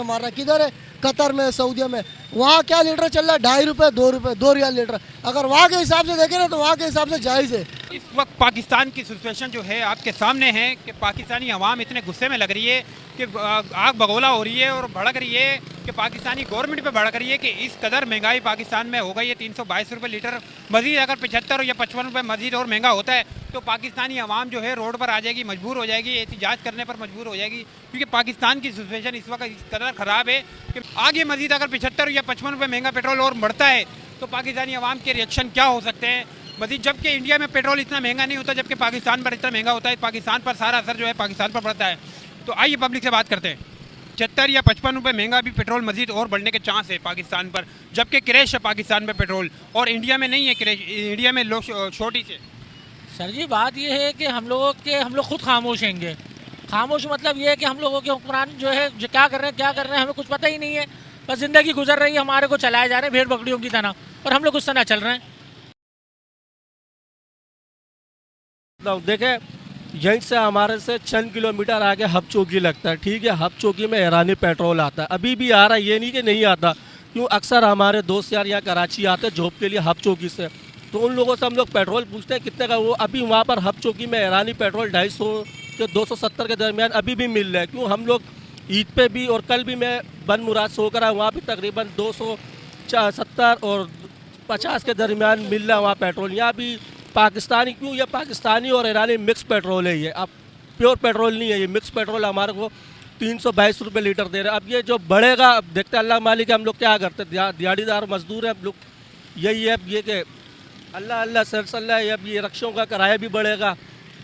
मार रहा है। किधर है? कतर में, सऊदी में। वहाँ क्या लीटर चल रहा है? 2.5 रुपये, 2 रुपये, 2 रियाल लीटर। अगर वहाँ के हिसाब से देखें ना तो वहाँ के हिसाब से जायज़ है। इस वक्त पाकिस्तान की सिचुएशन जो है आपके सामने है कि पाकिस्तानी अवाम इतने गुस्से में लग रही है कि आग बगोला हो रही है और भड़क रही है कि पाकिस्तानी गवर्नमेंट पे भड़क रही है कि इस कदर महंगाई पाकिस्तान में हो गई है। 322 रुपये लीटर, मजीद अगर 75 या 55 रुपये मजीद और महंगा होता है तो पाकिस्तानी अवाम जो है रोड पर आ जाएगी, मजबूर हो जाएगी, एहतिजाज करने पर मजबूर हो जाएगी। क्योंकि पाकिस्तान की सिचुएशन इस वक्त इस कदर ख़राब है कि आगे मजीद अगर 75 या 55 रुपये महंगा पेट्रोल और बढ़ता है तो पाकिस्तानी अवाम के रिएक्शन क्या हो सकते हैं मजीद। जबकि इंडिया में पेट्रोल इतना महंगा नहीं होता, जबकि पाकिस्तान पर इतना महंगा होता है। पाकिस्तान पर सारा असर जो है पाकिस्तान पर पड़ता है। तो आइए पब्लिक से बात करते हैं। 75 या 55 रुपये महंगा भी पेट्रोल मजीद और बढ़ने के चांस है पाकिस्तान पर, जबकि क्रैश है पाकिस्तान में पेट्रोल और इंडिया में नहीं है क्रैश, इंडिया में लो शॉर्टेज है। सर जी बात ये है कि हम लोग खुद खामोश हैंगे। खामोश मतलब ये है कि हम लोगों के हुक्मरान जो है जो क्या कर रहे हैं हमें कुछ पता ही नहीं है। बस ज़िंदगी गुजर रही है, हमारे को चलाए जा रहे हैं भेड़ बकरियों की तरह और हम लोग उस तरह चल रहे हैं। देखें, यहीं से हमारे से चंद किलोमीटर आगे हब चौकी लगता है, ठीक है। हब चौकी में ईरानी पेट्रोल आता है, अभी भी आ रहा है, ये नहीं कि नहीं आता। क्यों अक्सर हमारे दोस्त यार यहाँ कराची आते हैं जॉब के लिए हब चौकी से, तो उन लोगों से हम लोग पेट्रोल पूछते हैं कितने का। वो अभी वहाँ पर हब चौकी में ईरानी पेट्रोल 250 से 270 के दरमियान अभी भी मिल रहा है। क्यों हम लोग ईद पे भी और कल भी मैं बन मुराद से होकर आया, वहाँ भी तकरीबन 270 और 50 के दरमियान मिल रहा है वहाँ पेट्रोल। यहाँ भी पाकिस्तानी, क्यों ये पाकिस्तानी और ईरानी मिक्स पेट्रोल है, ये अब प्योर पेट्रोल नहीं है, ये मिक्स पेट्रोल हमारे को 322 रुपये लीटर दे रहे हैं। अब ये जो बढ़ेगा अब देखते हैं, अल्लाह मालिक है। हम लोग क्या करते हैं, दिहाड़ीदार मजदूर हैं हम लोग, यही है ये कि अल्लाह अल्लाह सरसल्ला है। अब ये रक्षों का किराया भी बढ़ेगा,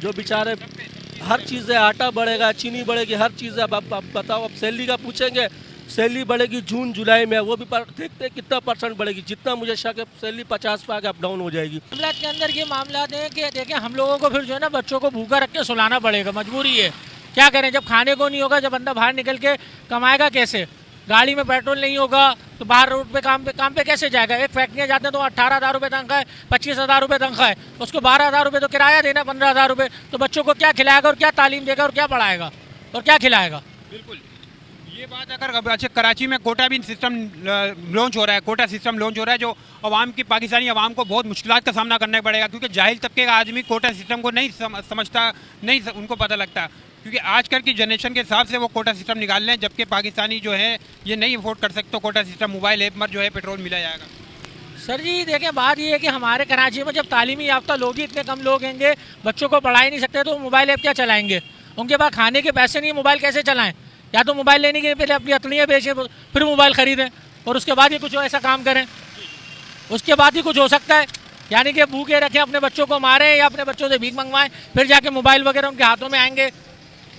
जो बेचारे हर चीज़ है, आटा बढ़ेगा, चीनी बढ़ेगी, हर चीज़ है। अब बताओ, अब सैलरी का पूछेंगे, सैलरी बढ़ेगी जून जुलाई में, वो भी देखते हैं कितना % बढ़ेगी। जितना मुझे शक है सैलरी 50 पे आके अप डाउन हो जाएगी। मामला के अंदर ये मामला है कि देखें हम लोगों को फिर जो है ना बच्चों को भूखा रख के सुलाना पड़ेगा, मजबूरी है। क्या करें, जब खाने को नहीं होगा, जब बंदा बाहर निकल के कमाएगा कैसे? गाड़ी में पेट्रोल नहीं होगा तो बाहर रोड पे काम पे कैसे जाएगा? एक फैक्ट्रियाँ जाते हैं तो 18,000 रुपये तनख्वाह है, 25,000 रुपये तनख्वाह है, उसको 12,000 रुपये तो किराया देना, 15,000 रुपये। तो बच्चों को क्या खिलाएगा और क्या तालीम देगा और क्या पढ़ाएगा और क्या खिलाएगा? बिल्कुल ये बात। अगर अच्छा कराची में कोटा भी सिस्टम लॉन्च हो रहा है, कोटा सिस्टम लॉन्च हो रहा है, जो अवाम की पाकिस्तानी अवाम को बहुत मुश्किलात का सामना करना पड़ेगा। क्योंकि जाहिल तबके का आदमी कोटा सिस्टम को नहीं समझता, नहीं उनको पता लगता। क्योंकि आजकल की जनरेशन के हिसाब से वो कोटा सिस्टम निकाल लें, जबकि पाकिस्तानी जो है ये नहीं अफोर्ड कर सकते। तो कोटा सिस्टम मोबाइल ऐप पर जो है पेट्रोल मिला जाएगा। सर जी देखें, बात ये है कि हमारे कराची में जब तालीमी याफ्ता लोग ही इतने कम लोग होंगे, बच्चों को पढ़ा ही नहीं सकते, तो मोबाइल ऐप क्या चलाएंगे? उनके पास खाने के पैसे नहीं, मोबाइल कैसे चलाएं? या तो मोबाइल लेने के पहले अपनी अतड़ियाँ बेचें, फिर मोबाइल ख़रीदें और उसके बाद ही कुछ ऐसा काम करें, उसके बाद ही कुछ हो सकता है। यानी कि भूखे रखें, अपने बच्चों को मारें या अपने बच्चों से भीख मंगवाएं, फिर जाके मोबाइल वगैरह उनके हाथों में आएंगे।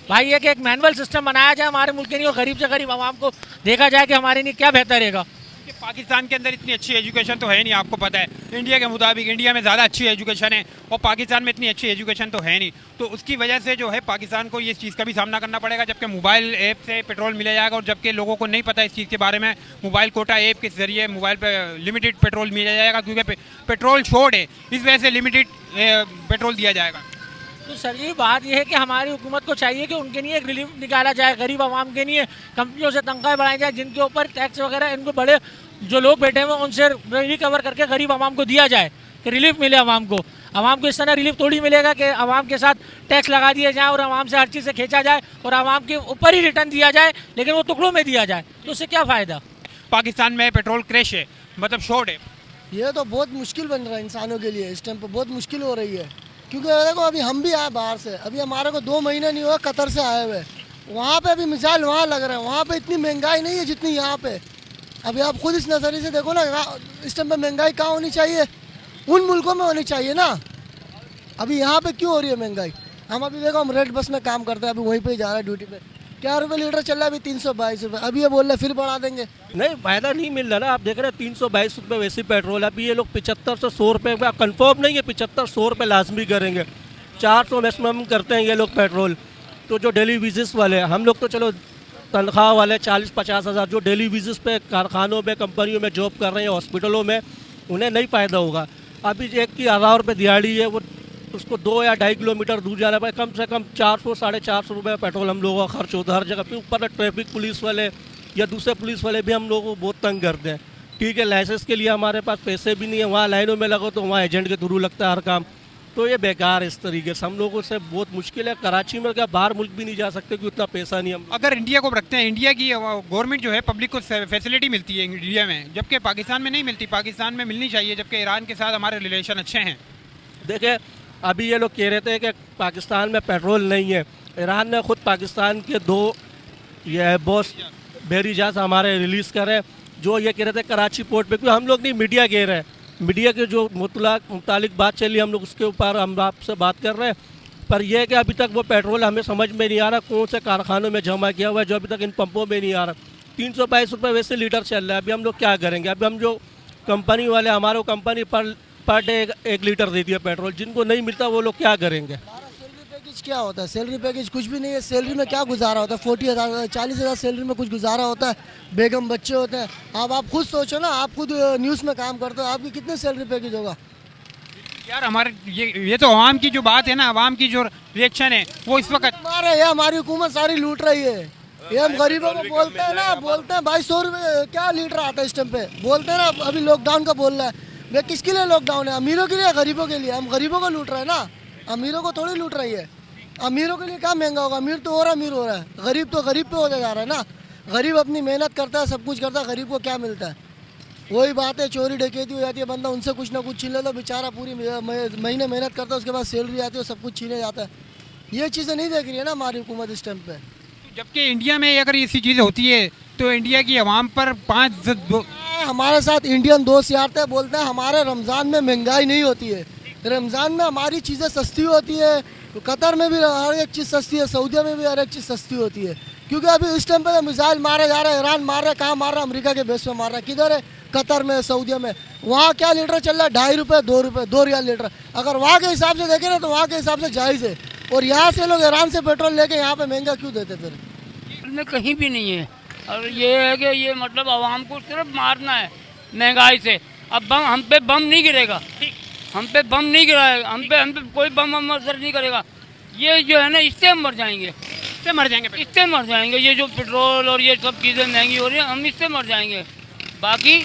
भाई ये कि एक मैनुअल सिस्टम बनाया जाए हमारे मुल्क के लिए और गरीब से गरीब आवाम को देखा जाए कि हमारे लिए क्या बेहतर रहेगा। कि पाकिस्तान के अंदर इतनी अच्छी एजुकेशन तो है नहीं, आपको पता है। इंडिया के मुताबिक इंडिया में ज़्यादा अच्छी एजुकेशन है और पाकिस्तान में इतनी अच्छी एजुकेशन तो है नहीं। तो उसकी वजह से जो है पाकिस्तान को ये चीज़ का भी सामना करना पड़ेगा, जबकि मोबाइल ऐप से पेट्रोल मिला जाएगा। और जबकि लोगों को नहीं पता इस चीज़ के बारे में, मोबाइल कोटा ऐप के ज़रिए मोबाइल पर लिमिटेड पेट्रोल मिला जाएगा, क्योंकि पेट्रोल शॉर्ट है, इस वजह से लिमिटेड पेट्रोल दिया जाएगा। तो सर जी बात यह है कि हमारी हुकूमत को चाहिए कि उनके लिए एक रिलीफ निकाला जाए, गरीब आवाम के लिए कंपनियों से तनख्वाहें बढ़ाई जाए, जिनके ऊपर टैक्स वगैरह इनको बड़े जो लोग बैठे हुए उनसे रिकवर करके गरीब आवाम को दिया जाए कि रिलीफ मिले आवाम को। आवाम को इस तरह रिलीफ थोड़ी मिलेगा कि आवाम के साथ टैक्स लगा दिया जाए और आवाम से हर चीज़ से खींचा जाए और आवाम के ऊपर ही रिटर्न दिया जाए, लेकिन वो टुकड़ों में दिया जाए, तो उससे क्या फ़ायदा? पाकिस्तान में पेट्रोल क्रैश है, मतलब शॉर्ट है। ये तो बहुत मुश्किल बन रहा है इंसानों के लिए, इस टाइम पर बहुत मुश्किल हो रही है। क्योंकि देखो अभी हम भी आए बाहर से, अभी हमारे को 2 महीने नहीं हुआ कतर से आए हुए। वहाँ पे अभी मिसाल वहाँ लग रहे हैं, वहाँ पे इतनी महंगाई नहीं है जितनी यहाँ पे। अभी आप खुद इस नज़रिए से देखो ना, इस टाइम पे महंगाई कहाँ होनी चाहिए? उन मुल्कों में होनी चाहिए ना। अभी यहाँ पे क्यों हो रही है महंगाई? हम अभी देखो, हम रेड बस में काम करते हैं, अभी वहीं पे जा रहा है ड्यूटी पे, क्या रुपये लीटर चल रहा है? अभी 322 रुपये। अभी ये बोल रहे फिर बढ़ा देंगे। नहीं, फ़ायदा नहीं मिल रहा ना। आप देख रहे हैं 322 रुपये वैसे पेट्रोल, अभी ये लोग 75 से 100 रुपये का कन्फर्म नहीं है, 75-100 रुपये लाजमी करेंगे, 400 मैक्सिमम करते हैं ये लोग पेट्रोल। तो जो डेली विजिट्स वाले, हम लोग तो चलो तनख्वाह वाले 40-50 हज़ार, जो डेली विजिट्स पे कारखानों में, कंपनियों में जॉब कर रहे हैं, हॉस्पिटलों में, उन्हें नहीं फ़ायदा होगा। अभी एक की 1000 रुपये दिहाड़ी है, वो उसको 2 या 2.5 किलोमीटर दूर जाना पड़े, कम से कम 400-450 रुपये पेट्रोल हम लोगों का खर्च होता है हर जगह पे। ऊपर ट्रैफिक पुलिस वाले या दूसरे पुलिस वाले भी हम लोगों को बहुत तंग करते हैं। ठीक है, लाइसेंस के लिए हमारे पास पैसे भी नहीं है, वहाँ लाइनों में लगो तो वहाँ एजेंट के थ्रू लगता है हर काम, तो ये बेकार है। इस तरीके से हम लोगों से बहुत मुश्किल है। कराची में क्या बाहर मुल्क भी नहीं जा सकते क्योंकि उतना पैसा नहीं हम। अगर इंडिया को रखते हैं, इंडिया की गवर्नमेंट जो है पब्लिक को फैसिलिटी मिलती है इंडिया में, जबकि पाकिस्तान में नहीं मिलती। पाकिस्तान में मिलनी चाहिए, जबकि ईरान के साथ हमारे रिलेशन अच्छे हैं। देखिए, अभी ये लोग कह रहे थे कि पाकिस्तान में पेट्रोल नहीं है। ईरान ने खुद पाकिस्तान के 2 ये बॉस बहरी जहाज हमारे रिलीज़ करे, जो ये कह रहे थे कराची पोर्ट पे, क्योंकि हम लोग नहीं, मीडिया कह रहे हैं। मीडिया के जो मुतालिक बात चली, हम लोग उसके ऊपर हम आपसे बात कर रहे हैं। पर यह है कि अभी तक वो पेट्रोल हमें समझ में नहीं आ रहा कौन से कारखानों में जमा किया हुआ है, जो अभी तक इन पंपों में नहीं आ रहा। 322 रुपये वैसे लीटर चल रहा है। अभी हम लोग क्या करेंगे? अभी हम जो कंपनी वाले, हमारे कंपनी पर डे 1 लीटर देती है पेट्रोल, जिनको नहीं मिलता वो लोग क्या करेंगे? सैलरी पैकेज क्या होता है? सैलरी पैकेज कुछ भी नहीं है। सैलरी में क्या गुजारा होता है? 40,000 40,000 सैलरी में कुछ गुजारा होता है? बेगम बच्चे होते हैं। अब आप खुद सोचो ना, आप खुद न्यूज़ में काम करते हो, आपकी कितने सैलरी पैकेज होगा? यार हमारे ये तो आवाम की जो बात है ना, आवाम की जो रिएक्शन है वो इस वक्त हमारे ये हमारी हुकूमत सारी लूट रही है। ये हम गरीबों को बोलते हैं ना, बोलते हैं 2200 रुपये क्या लीटर आता है इस टाइम पे, बोलते हैं ना। अभी लॉकडाउन का बोल रहा है, वे किसके लिए लॉकडाउन है? अमीरों के लिए, गरीबों के लिए? हम गरीबों को लूट रहे हैं ना, अमीरों को थोड़ी लूट रही है। अमीरों के लिए क्या महंगा होगा? अमीर तो और अमीर हो रहा है, गरीब तो गरीब पे होता जा रहा है ना। गरीब अपनी मेहनत करता है, सब कुछ करता है, गरीब को क्या मिलता है? वही बात है, चोरी डकैती हो जाती है, बंदा उनसे कुछ ना कुछ छीन ले, तो बेचारा पूरी महीने मेहनत करता है, उसके बाद सैलरी आती है, सब कुछ छीने जाता है। ये चीज़ें नहीं देख रही है ना हमारी हुकूमत इस टाइम पे। जबकि इंडिया में अगर ऐसी चीज़ होती है तो इंडिया की आवाम पर 5 हमारे साथ इंडियन दोस्त आते हैं, बोलते हैं हमारे रमज़ान में महंगाई नहीं होती है। रमज़ान में हमारी चीज़ें सस्ती होती है, कतर में भी हर एक चीज़ सस्ती है, सऊदी में भी हर एक चीज़ सस्ती होती है। क्योंकि अभी इस टाइम पे मिसाइल मारा जा रहा है, ईरान मार रहा है, कहाँ मार रहा है? अमेरिका के बेस पे मार रहा है। किधर है? कतर में, सऊदी में। वहाँ क्या लीटर चल रहा है? 2.5 रुपये, 2 रुपये, 2 रियाल लीटर। अगर वहाँ के हिसाब से देखें ना तो वहाँ के हिसाब से जायज़ है। और यहाँ से लोग ईरान से पेट्रोल लेके यहाँ पे महंगा क्यों देते फिर? में कहीं भी नहीं है। और ये है कि ये मतलब आवाम को सिर्फ मारना है महंगाई से। अब हम पे बम नहीं गिरेगा, हम पे बम नहीं गिराएगा, हम पे कोई बम असर नहीं करेगा। ये जो है ना, इससे हम मर जाएंगे, इससे मर जाएंगे। ये जो पेट्रोल और ये सब चीज़ें महंगी हो रही हैं, हम इससे मर जाएंगे। बाकी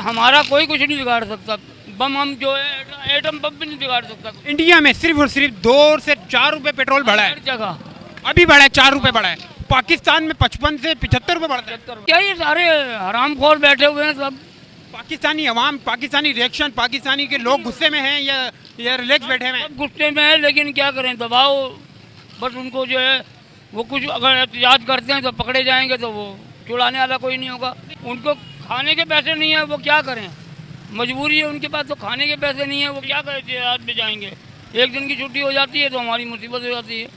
हमारा कोई कुछ नहीं बिगाड़ सकता। बम हम जो है एटम बम भी नहीं बिगाड़ सकता। इंडिया में सिर्फ और सिर्फ 2 से 4 रुपए पेट्रोल बढ़ा है, हर जगह अभी बढ़ा है, 4 रुपए बढ़ा है। पाकिस्तान में 55 से 75 रुपए बढ़ता है। क्या ये सारे हरामखोर बैठे हुए हैं सब? पाकिस्तानी अवाम, पाकिस्तानी रिएक्शन, पाकिस्तानी के लोग गुस्से में हैं या रिलैक्स बैठे हुए हैं? सब गुस्से में है, लेकिन क्या करें, दबाओ बस उनको जो है वो कुछ अगर एहतियात करते हैं तो पकड़े जाएंगे, तो वो छुड़ाने वाला कोई नहीं होगा। उनको खाने के पैसे नहीं है, वो क्या करें? मजबूरी है उनके पास, तो खाने के पैसे नहीं है, वो क्या करें? एहतियात में जाएंगे। एक दिन की छुट्टी हो जाती है तो हमारी मुसीबत हो जाती है।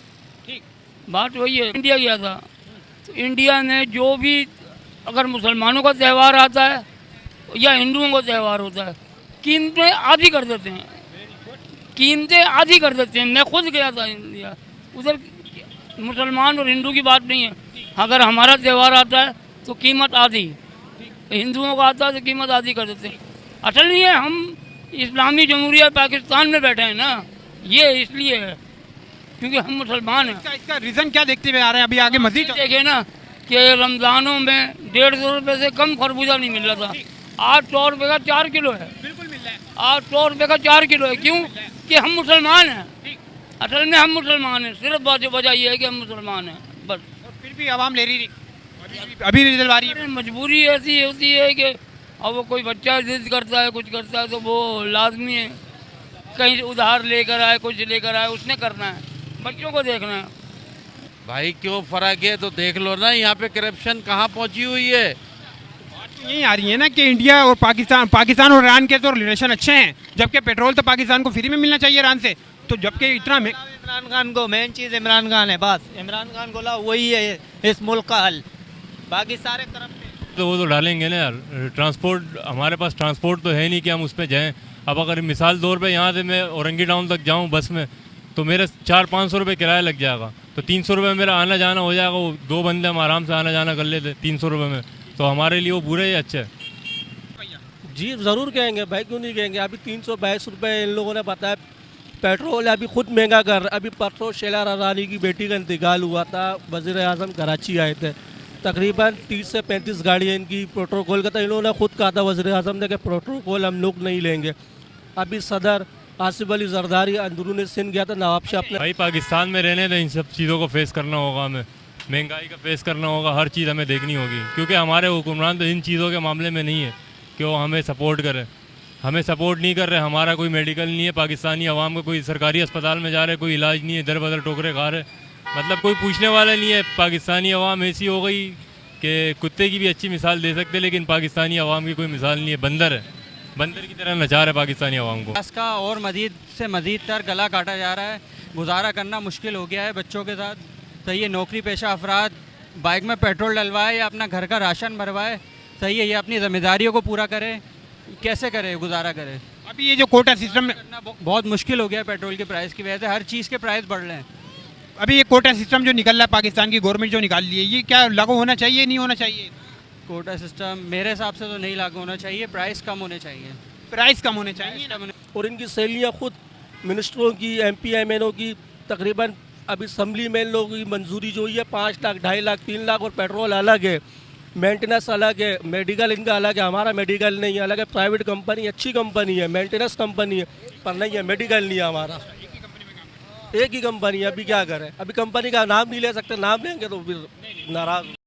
ठीक, बात वही है। इंडिया गया था तो इंडिया में जो भी अगर मुसलमानों का त्यौहार आता है या हिंदुओं का त्यौहार होता है, कीमतें आधी कर देते हैं, कीमतें आधी कर देते हैं। मैं खुद गया था इंडिया, उधर मुसलमान और हिंदू की बात नहीं है। अगर हमारा त्यौहार आता है तो कीमत आधी, हिंदुओं का आता है तो कीमत आधी कर देते हैं। असल नहीं है, हम इस्लामी जमहूरिया पाकिस्तान में बैठे हैं ना, ये इसलिए है क्योंकि हम मुसलमान हैं। इसका रीज़न क्या देखते हुए आ रहे हैं? अभी आगे मजीद देखे ना कि रमज़ानों में 150 रुपये से कम खरबूजा नहीं मिल रहा था, आज 100 रुपये का 4 किलो है। बिल्कुल मिल रहा है। आज 100 रुपये का 4 किलो है। क्यों? कि हम मुसलमान हैं। असल में हम मुसलमान हैं, सिर्फ वजह ये है कि हम मुसलमान हैं, बस। और फिर भी आवाम ले रही, अभी भी दिलवा रही है। मजबूरी ऐसी होती है कि अब वो कोई बच्चा जिद करता है, कुछ करता है, तो वो लाजमी है कहीं उधार लेकर आए, कुछ लेकर आए, उसने करना है, बच्चों को देखना है। भाई क्यों फ़र्क है तो देख लो ना, यहाँ पे करप्शन कहाँ पहुँची हुई है। यही आ रही है ना कि इंडिया और पाकिस्तान और ईरान के तो रिलेशन अच्छे हैं, जबकि पेट्रोल तो पाकिस्तान को फ्री में मिलना चाहिए ईरान से, तो जबकि इतना इमरान खान को मेन चीज़ इमरान खान है, बस इमरान खान को लाओ, वही है इस मुल्क का हल, बाकी सारे करप्ट हैं। तो वो तो डालेंगे ना यार। ट्रांसपोर्ट, हमारे पास ट्रांसपोर्ट तो है नहीं कि हम उस पर जाएँ। अब अगर मिसाल तौर पे यहाँ से मैं औरंगी टाउन तक जाऊँ बस में, तो मेरे 400-500 रुपये किराया लग जाएगा, तो 300 रुपये मेरा आना जाना हो जाएगा। वो 2 बंदे हम आराम से आना जाना कर लेते 300 रुपये में, तो हमारे लिए वो बुरे ही अच्छे है। जी ज़रूर कहेंगे भाई, क्यों नहीं कहेंगे। अभी 322 रुपये इन लोगों ने बताया पेट्रोल अभी खुद महंगा कर। अभी परसों शीला रानी की बेटी का इंतकाल हुआ था, वज़ीर आज़म कराची आए थे, तकरीबन 30 से 35 गाड़ियाँ इनकी प्रोटोकॉल का था। इन्होंने खुद कहा था वज़ीर आज़म ने कि प्रोटोकॉल हम लोग नहीं लेंगे। अभी सदर आसिफ अली जरदारी अंदरून सिंध गया था नवाब शाह अपने। भाई पाकिस्तान में रहने तो इन सब चीज़ों को फेस करना होगा हमें, महंगाई का फेस करना होगा, हर चीज़ हमें देखनी होगी, क्योंकि हमारे हुक्मरान तो इन चीज़ों के मामले में नहीं है कि वो हमें सपोर्ट करें। हमें सपोर्ट नहीं कर रहे, हमारा कोई मेडिकल नहीं है, पाकिस्तानी अवाम का कोई सरकारी अस्पताल में जा रहे, कोई इलाज नहीं है, इधर बदर टोकरे खा रहे, मतलब कोई पूछने वाला नहीं है। पाकिस्तानी अवाम ऐसी हो गई कि कुत्ते की भी अच्छी मिसाल दे सकते, लेकिन पाकिस्तानी अवाम की कोई मिसाल नहीं है, बंदर है, बंदर की तरह नचा रहे पाकिस्तानी अवाम को। गैस का और मज़ीद से मज़ीद तर गला काटा जा रहा है, गुजारा करना मुश्किल हो गया है बच्चों के साथ। सही है, नौकरी पेशा अफराद बाइक में पेट्रोल डलवाए या अपना घर का राशन भरवाए, सही है, ये अपनी ज़िम्मेदारियों को पूरा करे, कैसे करे, गुजारा करे। अभी ये जो कोटा सिस्टम करना बहुत मुश्किल हो गया है पेट्रोल के प्राइस की वजह से, हर चीज़ के प्राइस बढ़ रहे हैं। अभी ये कोटा सिस्टम जो निकल रहा है, पाकिस्तान की गवर्नमेंट जो निकाल ली है, ये क्या लागू होना चाहिए, नहीं होना चाहिए? कोटा सिस्टम मेरे हिसाब से तो नहीं लागू होना चाहिए, प्राइस कम होने चाहिए, प्राइस कम होने चाहिए। और इनकी सैलियाँ खुद मिनिस्टरों की, MP MNO की तकरीबन अभी असम्बली में इन लोगों की मंजूरी जो हुई है 5 लाख, 2.5 लाख, 3 लाख, और पेट्रोल अलग है, मेंटेनेंस अलग है, मेडिकल इनका अलग है, हमारा मेडिकल नहीं है, अलग है। प्राइवेट कंपनी, अच्छी कंपनी है, मेंटेनेंस कंपनी है, पर नहीं है, मेडिकल नहीं है हमारा, एक ही कंपनी है। अभी क्या करें, अभी कंपनी का नाम नहीं ले सकते, नाम लेंगे तो फिर नाराज।